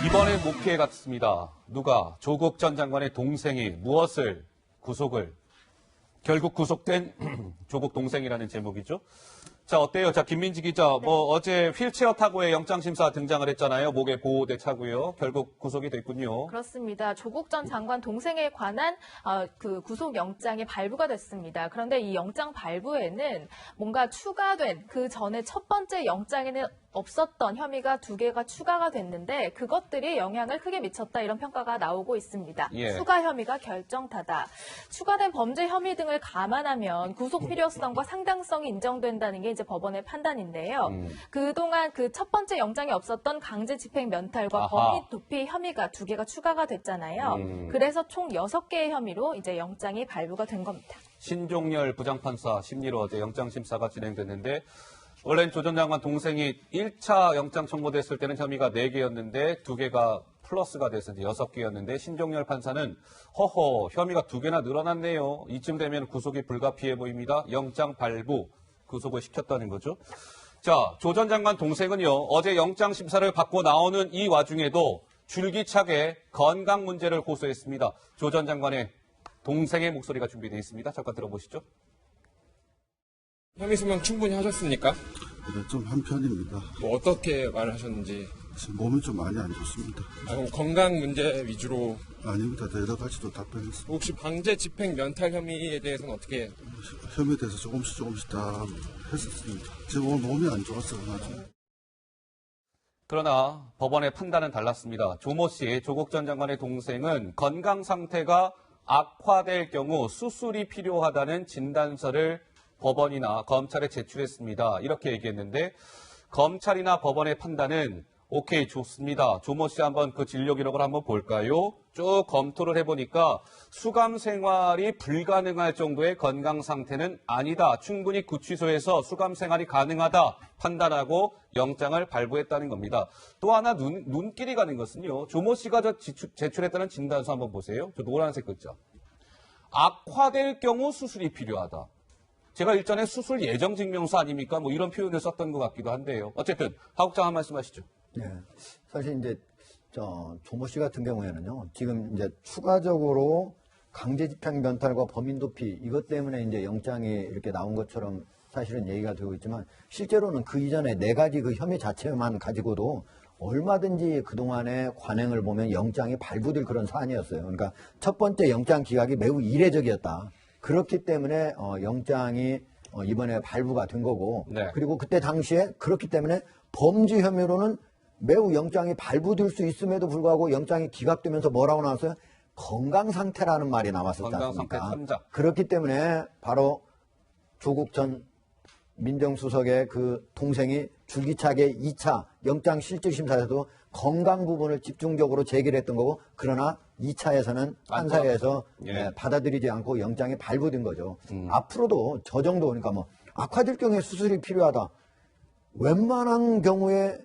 이번에 목회에 갔습니다. 누가? 조국 전 장관의 동생이 무엇을 구속을? 결국 구속된 조국 동생이라는 제목이죠. 자, 어때요? 자, 김민지 기자, 어제 휠체어 타고의 영장심사 등장을 했잖아요. 목에 보호대 차고요. 결국 구속이 됐군요. 그렇습니다. 조국 전 장관 동생에 관한 그 구속영장이 발부가 됐습니다. 그런데 이 영장 발부에는 뭔가 추가된 그 전에 첫 번째 영장에는 없었던 혐의가 2개가 추가가 됐는데 그것들이 영향을 크게 미쳤다 이런 평가가 나오고 있습니다. 예. 추가 혐의가 결정타다. 추가된 범죄 혐의 등을 감안하면 구속 필요성과 상당성이 인정된다는 게 이제 법원의 판단인데요. 그동안 그 첫 번째 영장에 없었던 강제 집행 면탈과 범인 도피 혐의가 2개가 추가가 됐잖아요. 그래서 총 6개의 혐의로 이제 영장이 발부가 된 겁니다. 신종렬 부장판사 심리로 어제 영장심사가 진행됐는데 원래는 조 전 장관 동생이 1차 영장 청구됐을 때는 혐의가 4개였는데 2개가 플러스가 돼서 이제 6개였는데 신종렬 판사는 허허 혐의가 2개나 늘어났네요. 이쯤 되면 구속이 불가피해 보입니다. 영장 발부 구속을 시켰다는 거죠. 자, 조 전 장관 동생은요. 어제 영장 심사를 받고 나오는 이 와중에도 줄기차게 건강 문제를 호소했습니다. 조 전 장관의 동생의 목소리가 준비되어 있습니다. 잠깐 들어보시죠. 혐의 소명 충분히 하셨습니까? 네, 좀 한 편입니다. 뭐 어떻게 말을 하셨는지. 지금 몸이 좀 많이 안 좋습니다. 그럼 건강 문제 위주로. 아닙니다. 여러 가지도 답변했습니다. 혹시 강제 집행 면탈 혐의에 대해서는 어떻게? 혐의에 대해서 조금씩 다 했었습니다. 지금 오늘 몸이 안 좋았어요. 나중에. 그러나 법원의 판단은 달랐습니다. 조모 씨, 조국 전 장관의 동생은 건강 상태가 악화될 경우 수술이 필요하다는 진단서를 법원이나 검찰에 제출했습니다. 이렇게 얘기했는데 검찰이나 법원의 판단은 오케이 좋습니다. 조모 씨 한번 그 진료 기록을 한번 볼까요? 쭉 검토를 해보니까 수감 생활이 불가능할 정도의 건강 상태는 아니다. 충분히 구치소에서 수감 생활이 가능하다 판단하고 영장을 발부했다는 겁니다. 또 하나 눈길이 가는 것은요. 조모 씨가 제출했다는 진단서 한번 보세요. 저 노란색 글자. 악화될 경우 수술이 필요하다. 제가 일전에 수술 예정 증명서 아닙니까? 뭐 이런 표현을 썼던 것 같기도 한데요. 어쨌든 하국장 한 말씀 하시죠. 네. 사실 이제 조모 씨 같은 경우에는요. 지금 이제 추가적으로 강제 집행 면탈과 범인 도피 이것 때문에 이제 영장이 이렇게 나온 것처럼 사실은 얘기가 되고 있지만 실제로는 그 이전에 4가지 그 혐의 자체만 가지고도 얼마든지 그동안의 관행을 보면 영장이 발부될 그런 사안이었어요. 그러니까 첫 번째 영장 기각이 매우 이례적이었다. 그렇기 때문에 영장이 이번에 발부가 된 거고 네. 그리고 그때 당시에 그렇기 때문에 범죄 혐의로는 매우 영장이 발부될 수 있음에도 불구하고 영장이 기각되면서 뭐라고 나왔어요? 건강 상태라는 말이 나왔었지 않습니까? 건강 상태 참작. 그렇기 때문에 바로 조국 전 민정수석의 그 동생이 줄기차게 2차 영장 실질심사에서도 건강 부분을 집중적으로 제기를 했던 거고 그러나 2차에서는 판사에서 예. 받아들이지 않고 영장이 발부된 거죠. 앞으로도 저 정도 그러니까 뭐 악화될 경우에 수술이 필요하다. 웬만한 경우에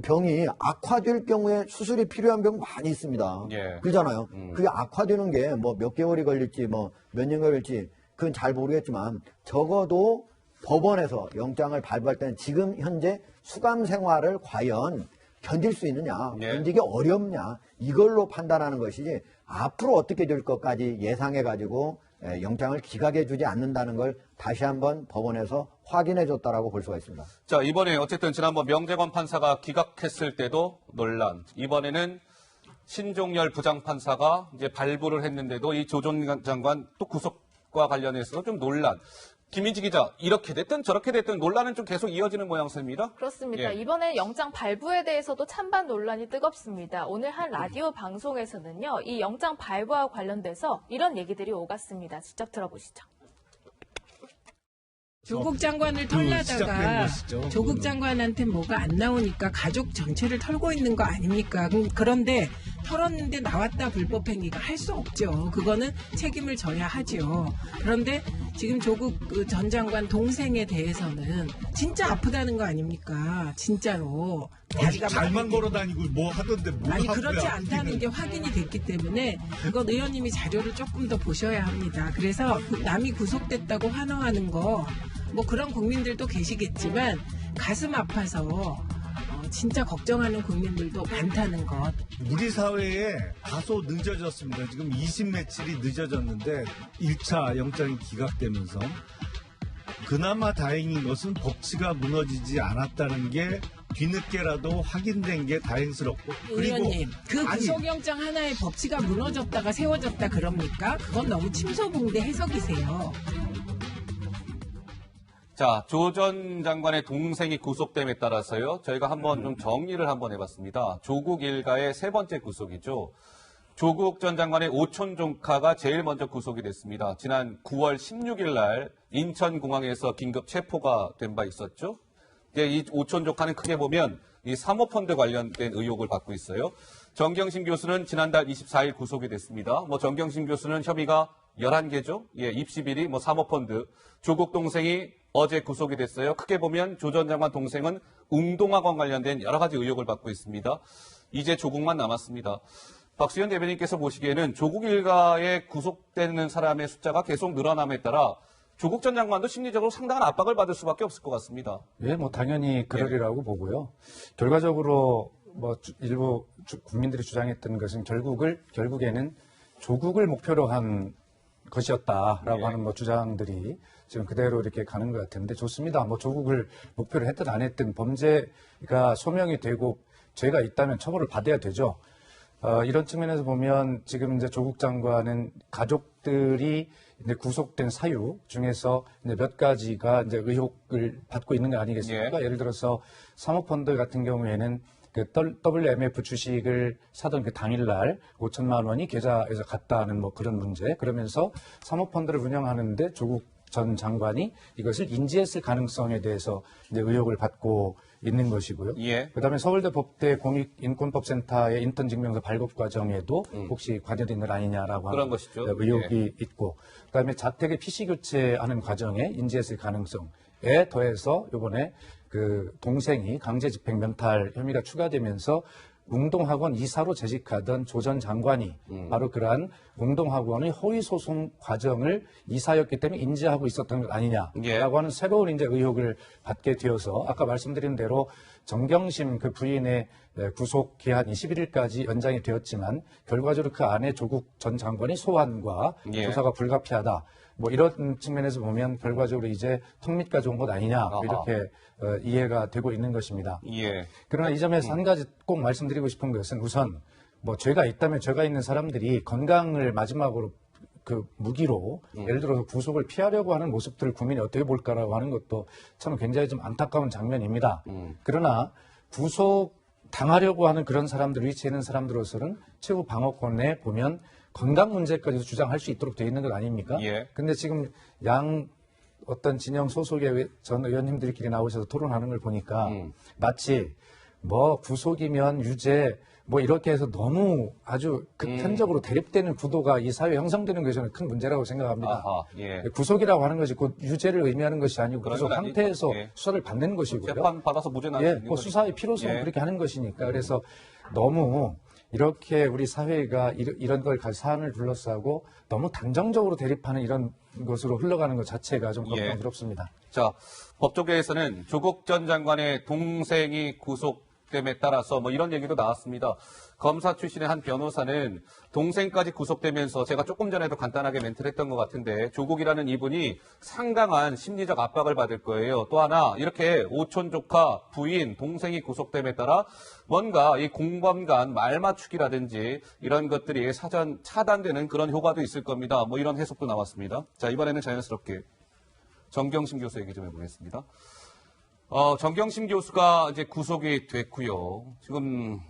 병이 악화될 경우에 수술이 필요한 병 많이 있습니다. 예. 그러잖아요. 그게 악화되는 게 뭐 몇 개월이 걸릴지 뭐 몇 년 걸릴지 그건 잘 모르겠지만 적어도 법원에서 영장을 발부할 때는 지금 현재 수감 생활을 과연 견딜 수 있느냐, 예. 견디기 어렵냐 이걸로 판단하는 것이지 앞으로 어떻게 될 것까지 예상해가지고 영장을 기각해주지 않는다는 걸 다시 한번 법원에서 확인해줬다라고 볼 수가 있습니다. 자, 이번에 어쨌든 지난번 명재관 판사가 기각했을 때도 논란. 이번에는 신종렬 부장판사가 이제 발부를 했는데도 이 조 전 장관 또 구속과 관련해서 좀 논란. 김민지 기자, 이렇게 됐든 저렇게 됐든 논란은 좀 계속 이어지는 모양새입니다. 그렇습니다. 예. 이번에 영장 발부에 대해서도 찬반 논란이 뜨겁습니다. 오늘 한 라디오 방송에서는요, 이 영장 발부와 관련돼서 이런 얘기들이 오갔습니다. 직접 들어보시죠. 조국 장관을 털려다가 조국 장관한테 뭐가 안 나오니까 가족 전체를 털고 있는 거 아닙니까? 그런데 털었는데 나왔다 불법행위가 할 수 없죠. 그거는 책임을 져야 하죠. 그런데 지금 조국 전 장관 동생에 대해서는 진짜 아프다는 거 아닙니까? 진짜로. 자기가 잘만 걸어다니고 뭐 하던데 뭐 아니 그렇지 않다는 게 확인이 됐기 때문에 그건 의원님이 자료를 조금 더 보셔야 합니다. 그래서 남이 구속됐다고 환호하는 거 뭐 그런 국민들도 계시겠지만 가슴 아파서 진짜 걱정하는 국민들도 많다는 것. 우리 사회에 다소 늦어졌습니다. 지금 20며칠이 늦어졌는데 1차 영장이 기각되면서 그나마 다행인 것은 법치가 무너지지 않았다는 게 뒤늦게라도 확인된 게 다행스럽고 의원님, 그 아니, 구속영장 하나에 법치가 무너졌다가 세워졌다 그럽니까? 그건 너무 침소봉대 해석이세요. 자, 조 전 장관의 동생이 구속됨에 따라서요. 저희가 한번 좀 정리를 한번 해봤습니다. 조국 일가의 세 번째 구속이죠. 조국 전 장관의 오촌 조카가 제일 먼저 구속이 됐습니다. 지난 9월 16일 날 인천공항에서 긴급 체포가 된 바 있었죠. 이 오촌 조카는 크게 보면 이 사모펀드 관련된 의혹을 받고 있어요. 정경심 교수는 지난달 24일 구속이 됐습니다. 정경심 교수는 혐의가 11개죠. 입시 비리, 사모펀드. 조국 동생이 어제 구속이 됐어요. 크게 보면 조 전 장관 동생은 웅동학원 관련된 여러 가지 의혹을 받고 있습니다. 이제 조국만 남았습니다. 박수현 대변인께서 보시기에는 조국 일가에 구속되는 사람의 숫자가 계속 늘어남에 따라 조국 전 장관도 심리적으로 상당한 압박을 받을 수밖에 없을 것 같습니다. 예, 당연히 그러리라고 보고요. 결과적으로 일부 국민들이 주장했던 것은 결국에는 조국을 목표로 한 것이었다라고 하는 주장들이 지금 그대로 이렇게 가는 것 같은데 좋습니다. 조국을 목표로 했든 안 했든 범죄가 소명이 되고 죄가 있다면 처벌을 받아야 되죠. 이런 측면에서 보면 지금 이제 조국 장관은 가족들이 이제 구속된 사유 중에서 이제 몇 가지가 이제 의혹을 받고 있는 거 아니겠습니까? 예를 들어서 사모펀드 같은 경우에는 그 WMF 주식을 사던 그 당일날 5천만 원이 계좌에서 갔다는 그런 문제. 그러면서 사모펀드를 운영하는데 조국 전 장관이 이것을 인지했을 가능성에 대해서 이제 의혹을 받고 있는 것이고요. 그다음에 서울대 법대 공익인권법센터의 인턴 증명서 발급 과정에도 혹시 관여된 것 아니냐라고 하는 것이죠. 의혹이 있고, 그다음에 자택에 PC 교체하는 과정에 인지했을 가능성에 더해서 이번에 그 동생이 강제 집행 면탈 혐의가 추가되면서 웅동학원 이사로 재직하던 조 전 장관이 바로 그러한 웅동학원의 허위 소송 과정을 이사였기 때문에 인지하고 있었던 것 아니냐라고 하는 새로운 이제 의혹을 받게 되어서 아까 말씀드린 대로 정경심 그 부인의 구속 기한 21일까지 연장이 되었지만 결과적으로 그 안에 조국 전 장관의 소환과 조사가 불가피하다. 이런 측면에서 보면 결과적으로 이제 턱밑까지 온 것 아니냐 이렇게 이해가 되고 있는 것입니다. 그러나 이 점에서 한 가지 꼭 말씀드리고 싶은 것은 우선 죄가 있다면 죄가 있는 사람들이 건강을 마지막으로 그 무기로 예를 들어서 구속을 피하려고 하는 모습들을 국민이 어떻게 볼까라고 하는 것도 참 굉장히 좀 안타까운 장면입니다. 그러나 구속 당하려고 하는 그런 사람들, 위치에 있는 사람들로서는 최후 방어권에 보면 건강 문제까지도 주장할 수 있도록 되어 있는 것 아닙니까? 근데 지금 어떤 진영 소속의 전 의원님들끼리 나오셔서 토론하는 걸 보니까 마치 구속이면 유죄 이렇게 해서 너무 아주 극단적으로 대립되는 구도가 이 사회에 형성되는 것이 저는 큰 문제라고 생각합니다. 구속이라고 하는 것이 곧 유죄를 의미하는 것이 아니고 구속 상태에서 수사를 받는 것이고요. 재판 받아서 무죄 나는 수사의 필요성은 그렇게 하는 것이니까. 그래서 너무 이렇게 우리 사회가 이런 걸 사안을 둘러싸고 너무 단정적으로 대립하는 이런 것으로 흘러가는 것 자체가 좀 걱정스럽습니다. 자, 법조계에서는 조국 전 장관의 동생이 구속됨에 따라서 이런 얘기도 나왔습니다. 검사 출신의 한 변호사는 동생까지 구속되면서 제가 조금 전에도 간단하게 멘트를 했던 것 같은데 조국이라는 이분이 상당한 심리적 압박을 받을 거예요. 또 하나 이렇게 오촌 조카, 부인, 동생이 구속됨에 따라 뭔가 이 공범 간 말맞추기라든지 이런 것들이 사전 차단되는 그런 효과도 있을 겁니다. 이런 해석도 나왔습니다. 자, 이번에는 자연스럽게 정경심 교수 얘기 좀 해보겠습니다. 정경심 교수가 이제 구속이 됐고요. 지금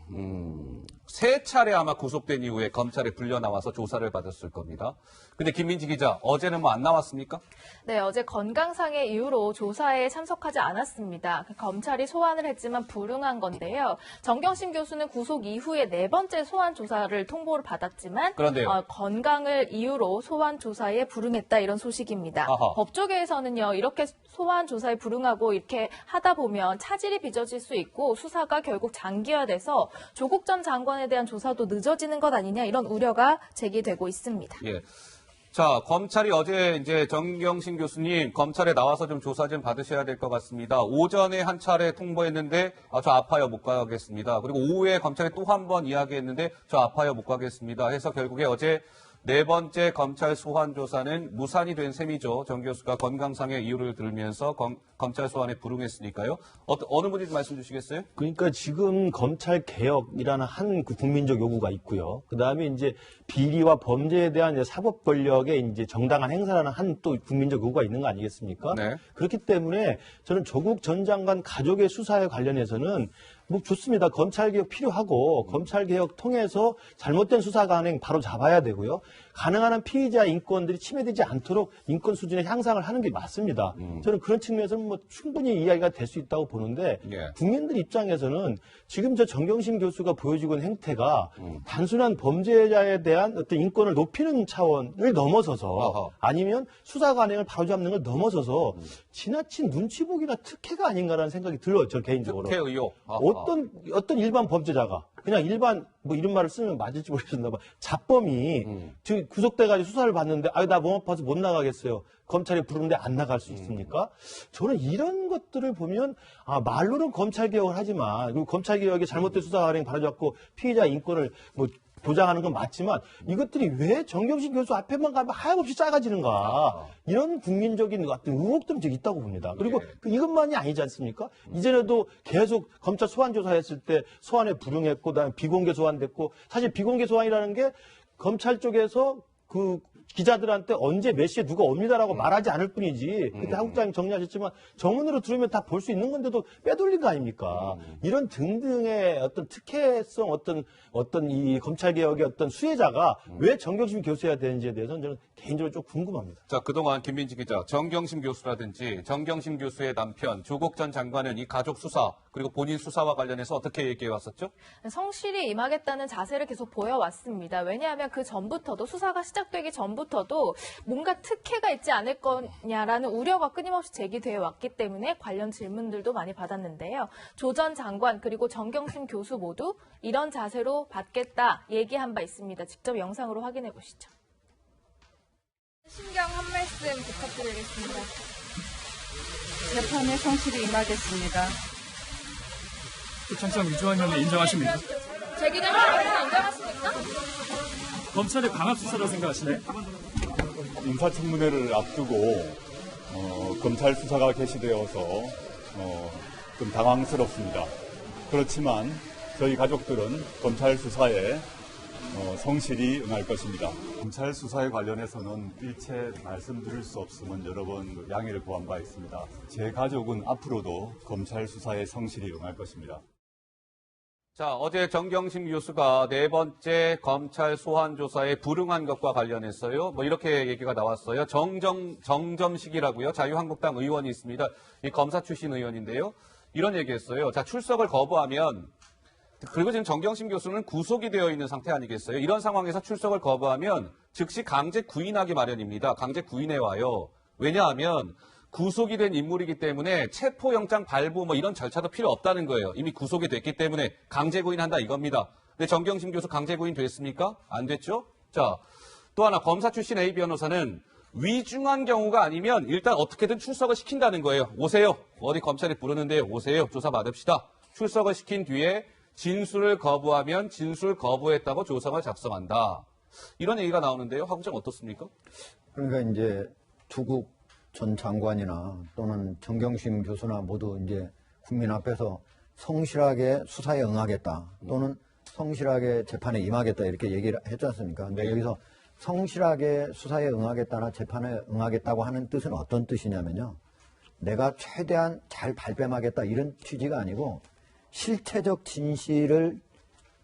세 차례 아마 구속된 이후에 검찰에 불려 나와서 조사를 받았을 겁니다. 근데 김민지 기자, 어제는 안 나왔습니까? 네, 어제 건강상의 이유로 조사에 참석하지 않았습니다. 검찰이 소환을 했지만 불응한 건데요. 정경심 교수는 구속 이후에 네 번째 소환 조사를 통보를 받았지만 건강을 이유로 소환 조사에 불응했다 이런 소식입니다. 법조계에서는요, 이렇게 소환 조사에 불응하고 이렇게 하다 보면 차질이 빚어질 수 있고 수사가 결국 장기화돼서 조국 전 장관에 대한 조사도 늦어지는 것 아니냐 이런 우려가 제기되고 있습니다. 자, 검찰이 어제 이제 정경심 교수님 검찰에 나와서 좀 조사 좀 받으셔야 될 것 같습니다. 오전에 한 차례 통보했는데 저 아파요 못 가겠습니다. 그리고 오후에 검찰에 또 한 번 이야기했는데 저 아파요 못 가겠습니다. 해서 결국에 어제 네 번째 검찰 소환 조사는 무산이 된 셈이죠. 정 교수가 건강상의 이유를 들면서 검찰 소환에 불응했으니까요. 어느 분이 말씀 주시겠어요? 그러니까 지금 검찰 개혁이라는 한 그 국민적 요구가 있고요. 그 다음에 이제 비리와 범죄에 대한 이제 사법 권력의 이제 정당한 행사라는 한 또 국민적 요구가 있는 거 아니겠습니까? 네. 그렇기 때문에 저는 조국 전 장관 가족의 수사에 관련해서는 뭐 좋습니다. 검찰개혁 필요하고 검찰개혁 통해서 잘못된 수사 관행 바로 잡아야 되고요. 가능한 한 피의자 인권들이 침해되지 않도록 인권 수준의 향상을 하는 게 맞습니다. 저는 그런 측면에서는 뭐 충분히 이야기가 될 수 있다고 보는데 예. 국민들 입장에서는 지금 저 정경심 교수가 보여주고 있는 행태가 단순한 범죄자에 대한 어떤 인권을 높이는 차원을 넘어서서 어허. 아니면 수사 관행을 바로잡는 걸 넘어서서 지나친 눈치 보기나 특혜가 아닌가라는 생각이 들어요. 저 개인적으로. 특혜 의혹. 아하. 어떤 일반 범죄자가 그냥 일반 뭐 이런 말을 쓰면 맞을지 모르겠나 봐. 잡범이 지금 구속돼가지고 수사를 받는데 나 몸 아파서 못 나가겠어요. 검찰이 부르는데 안 나갈 수 있습니까? 저는 이런 것들을 보면 말로는 검찰 개혁을 하지만 그리고 검찰 개혁이 잘못된 수사 관행 바로잡고 피의자 인권을 뭐 보장하는 건 맞지만 이것들이 왜 정경심 교수 앞에만 가면 하염없이 작아지는가 이런 국민적인 어떤 의혹들은 좀 있다고 봅니다. 그리고 이것만이 아니지 않습니까? 이전에도 계속 검찰 소환 조사했을 때 소환에 불응했고 그다음에 비공개 소환됐고 사실 비공개 소환이라는 게 검찰 쪽에서 그 기자들한테 언제 몇 시에 누가 옵니다라고 말하지 않을 뿐이지 그때 하국장님 정리하셨지만 정문으로 들으면 다 볼 수 있는 건데도 빼돌린 거 아닙니까? 이런 등등의 어떤 특혜성 어떤 이 검찰개혁의 어떤 수혜자가 왜 정경심 교수여야 되는지에 대해서는 저는 개인적으로 좀 궁금합니다. 자, 그동안 김민지 기자, 정경심 교수라든지 정경심 교수의 남편 조국 전 장관은 이 가족 수사 그리고 본인 수사와 관련해서 어떻게 얘기해 왔었죠? 성실히 임하겠다는 자세를 계속 보여왔습니다. 왜냐하면 그 전부터도 수사가 시작되기 전부터도 뭔가 특혜가 있지 않을 거냐라는 우려가 끊임없이 제기되어 왔기 때문에 관련 질문들도 많이 받았는데요. 조 전 장관 그리고 정경심 교수 모두 이런 자세로 받겠다 얘기한 바 있습니다. 직접 영상으로 확인해 보시죠. 신경 한 말씀 부탁드리겠습니다. 재판에 성실히 임하겠습니다. 표창장 위조한 혐의 인정하십니까? 제기된 혐의 인정하십니까? 검찰의 강압 수사라 생각하시나요? 인사청문회를 앞두고 검찰 수사가 개시되어서 좀 당황스럽습니다. 그렇지만 저희 가족들은 검찰 수사에 성실히 응할 것입니다. 검찰 수사에 관련해서는 일체 말씀드릴 수 없음은 여러 번 양해를 구한 바 있습니다. 제 가족은 앞으로도 검찰 수사에 성실히 응할 것입니다. 자, 어제 정경심 교수가 네 번째 검찰 소환 조사에 불응한 것과 관련해서요. 뭐 이렇게 얘기가 나왔어요. 정점식이라고요. 자유한국당 의원이 있습니다. 이 검사 출신 의원인데요. 이런 얘기했어요. 자, 출석을 거부하면 그리고 지금 정경심 교수는 구속이 되어 있는 상태 아니겠어요? 이런 상황에서 출석을 거부하면 즉시 강제 구인하기 마련입니다. 강제 구인해 와요. 왜냐하면 구속이 된 인물이기 때문에 체포영장 발부 뭐 이런 절차도 필요 없다는 거예요. 이미 구속이 됐기 때문에 강제 구인한다 이겁니다. 근데 정경심 교수 강제 구인 됐습니까? 안 됐죠? 자, 또 하나 검사 출신 A 변호사는 위중한 경우가 아니면 일단 어떻게든 출석을 시킨다는 거예요. 오세요. 어디 검찰이 부르는데 오세요. 조사 받읍시다. 출석을 시킨 뒤에 진술을 거부하면 진술 거부했다고 조서를 작성한다. 이런 얘기가 나오는데요. 하국장 어떻습니까? 그러니까 이제 조국 전 장관이나 또는 정경심 교수나 모두 이제 국민 앞에서 성실하게 수사에 응하겠다 또는 성실하게 재판에 임하겠다 이렇게 얘기를 했지 않습니까? 근데 여기서 성실하게 수사에 응하겠다나 재판에 응하겠다고 하는 뜻은 어떤 뜻이냐면요. 내가 최대한 잘 발뺌하겠다 이런 취지가 아니고 실체적 진실을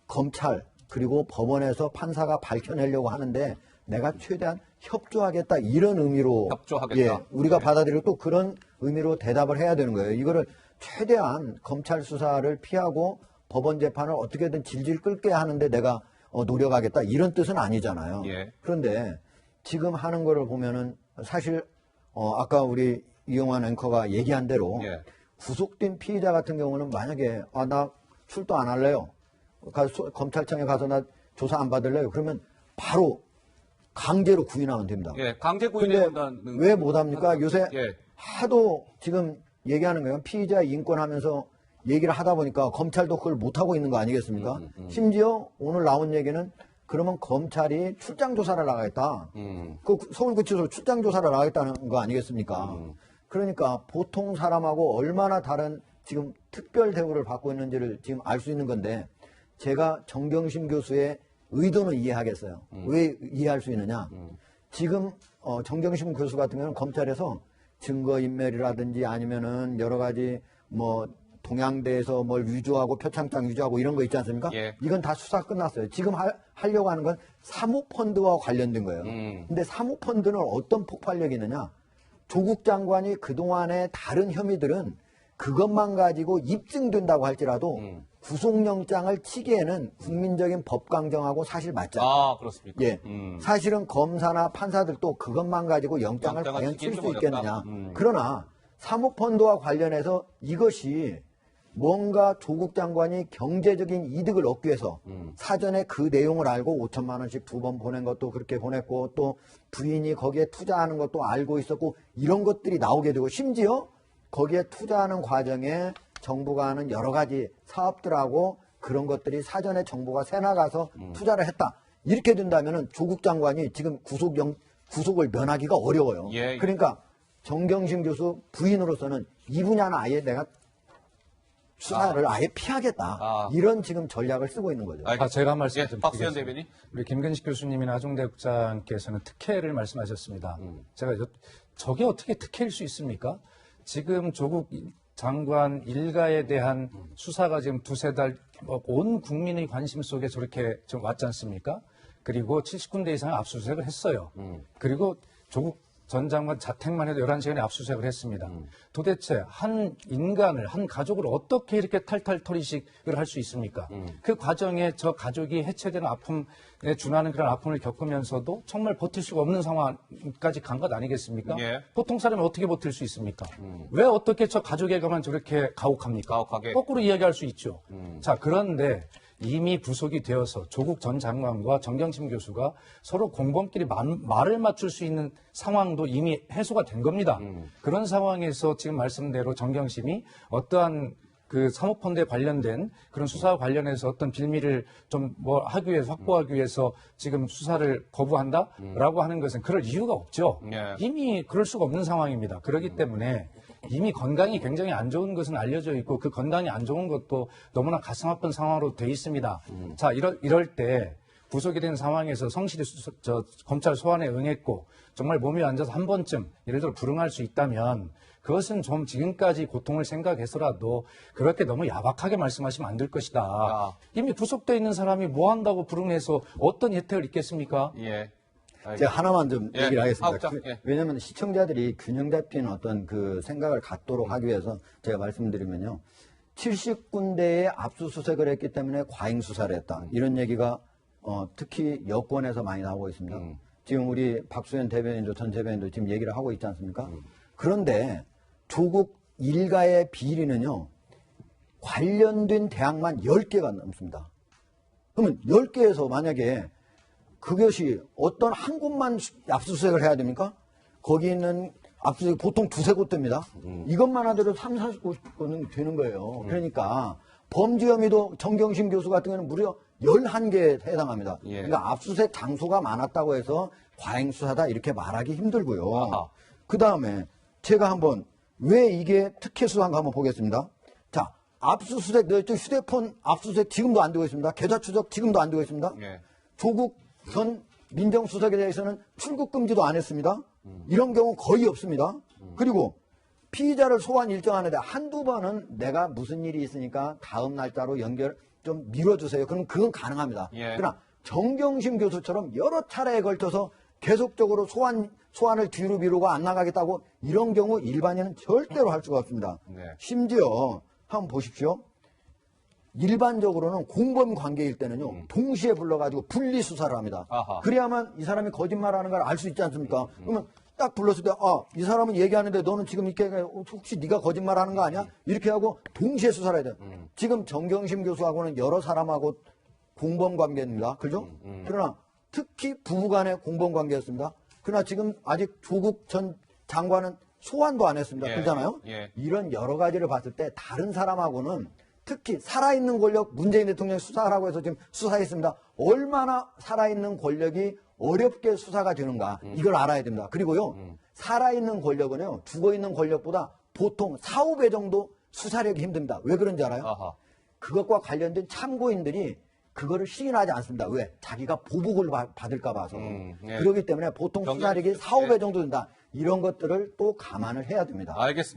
검찰 그리고 법원에서 판사가 밝혀내려고 하는데 내가 최대한 협조하겠다 이런 의미로 협조하겠다. 우리가 받아들이고 또 그런 의미로 대답을 해야 되는 거예요. 이거를 최대한 검찰 수사를 피하고 법원 재판을 어떻게든 질질 끌게 하는데 내가 노력하겠다 이런 뜻은 아니잖아요. 예. 그런데 지금 하는 거를 보면은 사실 아까 우리 이용환 앵커가 얘기한 대로 예. 구속된 피의자 같은 경우는 만약에 나 출두 안 할래요. 검찰청에 가서 나 조사 안 받을래요. 그러면 바로 강제로 구인하면 됩니다. 예, 강제 근데 구인한다는 왜 못합니까? 요새 예. 하도 지금 얘기하는 거예요. 피의자 인권하면서 얘기를 하다 보니까 검찰도 그걸 못하고 있는 거 아니겠습니까? 심지어 오늘 나온 얘기는 그러면 검찰이 출장 조사를 나가겠다. 그 서울구치소 출장 조사를 나가겠다는 거 아니겠습니까? 그러니까 보통 사람하고 얼마나 다른 지금 특별 대우를 받고 있는지를 지금 알 수 있는 건데 제가 정경심 교수의 의도는 이해하겠어요. 왜 이해할 수 있느냐? 지금 정경심 교수 같은 경우는 검찰에서 증거인멸이라든지 아니면은 여러 가지 뭐 동양대에서 뭘 위조하고 표창장 위조하고 이런 거 있지 않습니까? 예. 이건 다 수사 끝났어요. 지금 하려고 하는 건 사모펀드와 관련된 거예요. 근데 사모펀드는 어떤 폭발력이 있느냐? 조국 장관이 그동안의 다른 혐의들은 그것만 가지고 입증된다고 할지라도 구속영장을 치기에는 국민적인 법 강정하고 사실 맞죠. 아, 그렇습니까? 예. 사실은 검사나 판사들도 그것만 가지고 영장을 과연 칠 수 있겠느냐. 그러나 사모펀드와 관련해서 이것이 뭔가 조국 장관이 경제적인 이득을 얻기 위해서 사전에 그 내용을 알고 5천만 원씩 2번 보낸 것도 그렇게 보냈고 또 부인이 거기에 투자하는 것도 알고 있었고 이런 것들이 나오게 되고 심지어 거기에 투자하는 과정에 정부가 하는 여러 가지 사업들하고 그런 것들이 사전에 정부가 새 나가서 투자를 했다. 이렇게 된다면 조국 장관이 지금 구속을 면하기가 어려워요. 예. 그러니까 정경심 교수 부인으로서는 이 분야는 아예 내가 수사를 아예 피하겠다. 이런 지금 전략을 쓰고 있는 거죠. 제가 한 말씀 좀 박수현 드리겠습니다. 대변인. 우리 김근식 교수님이나 하종대 국장께서는 특혜를 말씀하셨습니다. 제가 저게 어떻게 특혜일 수 있습니까? 지금 조국 장관 일가에 대한 수사가 지금 두세 달 온 국민의 관심 속에 저렇게 좀 왔지 않습니까? 그리고 70군데 이상 압수수색을 했어요. 그리고 조국 전 장관 자택만 해도 11시간에 압수수색을 했습니다. 도대체 한 인간을, 한 가족을 어떻게 이렇게 탈탈털이식을 할 수 있습니까? 그 과정에 저 가족이 해체되는 아픔에 준하는 그런 아픔을 겪으면서도 정말 버틸 수가 없는 상황까지 간 것 아니겠습니까? 예. 보통 사람이 어떻게 버틸 수 있습니까? 왜 어떻게 저 가족에게만 저렇게 가혹합니까? 가혹하게. 거꾸로 이야기할 수 있죠. 자, 그런데 이미 구속이 되어서 조국 전 장관과 정경심 교수가 서로 공범끼리 말을 맞출 수 있는 상황도 이미 해소가 된 겁니다. 그런 상황에서 지금 말씀대로 정경심이 어떠한 그 사모펀드에 관련된 그런 수사와 관련해서 어떤 빌미를 좀 뭐 하기 위해서 확보하기 위해서 지금 수사를 거부한다라고 하는 것은 그럴 이유가 없죠. 예. 이미 그럴 수가 없는 상황입니다. 그렇기 때문에 이미 건강이 굉장히 안 좋은 것은 알려져 있고 그 건강이 안 좋은 것도 너무나 가슴 아픈 상황으로 돼 있습니다. 자, 이럴 때 구속이 된 상황에서 성실히 검찰 소환에 응했고 정말 몸이 앉아서 한 번쯤 예를 들어 불응할 수 있다면 그것은 좀 지금까지 고통을 생각해서라도 그렇게 너무 야박하게 말씀하시면 안 될 것이다. 이미 구속돼 있는 사람이 뭐 한다고 불응해서 어떤 혜택을 입겠습니까? 예. 제가 하나만 좀 예. 얘기를 하겠습니다. 예. 왜냐하면 시청자들이 균형 잡힌 어떤 그 생각을 갖도록 하기 위해서 제가 말씀드리면요. 70군데에 압수수색을 했기 때문에 과잉 수사를 했다. 이런 얘기가 특히 여권에서 많이 나오고 있습니다. 지금 우리 박수현 대변인도 전 대변인도 지금 얘기를 하고 있지 않습니까? 그런데 조국 일가의 비리는요. 관련된 대학만 10개가 넘습니다. 그러면 10개에서 만약에 그것이 어떤 한 곳만 압수수색을 해야 됩니까? 거기 있는 압수수색 보통 두세 곳 됩니다. 이것만 하더라도 3, 40곳은 되는 거예요. 그러니까 범죄 혐의도 정경심 교수 같은 경우는 무려 11개에 해당합니다. 예. 그러니까 압수수색 장소가 많았다고 해서 과잉 수사다 이렇게 말하기 힘들고요. 그 다음에 제가 한번 왜 이게 특혜 수사인가 한번 보겠습니다. 자, 압수수색, 휴대폰 압수수색 지금도 안 되고 있습니다. 계좌 추적 지금도 안 되고 있습니다. 예. 조국 전 민정수석에 대해서는 출국 금지도 안 했습니다. 이런 경우 거의 없습니다. 그리고 피의자를 소환 일정하는데 한두 번은 내가 무슨 일이 있으니까 다음 날짜로 연결 좀 미뤄주세요. 그럼 그건 가능합니다. 예. 그러나 정경심 교수처럼 여러 차례에 걸쳐서 계속적으로 소환을 뒤로 미루고 안 나가겠다고 이런 경우 일반인은 절대로 할 수가 없습니다. 네. 심지어 한번 보십시오. 일반적으로는 공범 관계일 때는요, 동시에 불러가지고 분리 수사를 합니다. 아하. 그래야만 이 사람이 거짓말하는 걸 알 수 있지 않습니까? 그러면 딱 불렀을 때, 이 사람은 얘기하는데 너는 지금 이렇게 혹시 네가 거짓말하는 거 아니야? 이렇게 하고 동시에 수사를 해야 돼요. 지금 정경심 교수하고는 여러 사람하고 공범 관계입니다. 그죠? 그러나 특히 부부간의 공범관계였습니다. 그러나 지금 아직 조국 전 장관은 소환도 안 했습니다. 예, 그렇잖아요. 예. 이런 여러 가지를 봤을 때 다른 사람하고는 특히 살아있는 권력, 문재인 대통령이 수사하라고 해서 지금 수사했습니다. 얼마나 살아있는 권력이 어렵게 수사가 되는가 이걸 알아야 됩니다. 그리고요. 살아있는 권력은요. 죽어있는 권력보다 보통 4, 5배 정도 수사력이 힘듭니다. 왜 그런지 알아요? 아하. 그것과 관련된 참고인들이 그거를 시인하지 않습니다. 왜? 자기가 보복을 받을까 봐서. 예. 그렇기 때문에 보통 경계- 수사력이 4, 5배 정도 된다. 이런 것들을 또 감안을 해야 됩니다. 알겠습니다.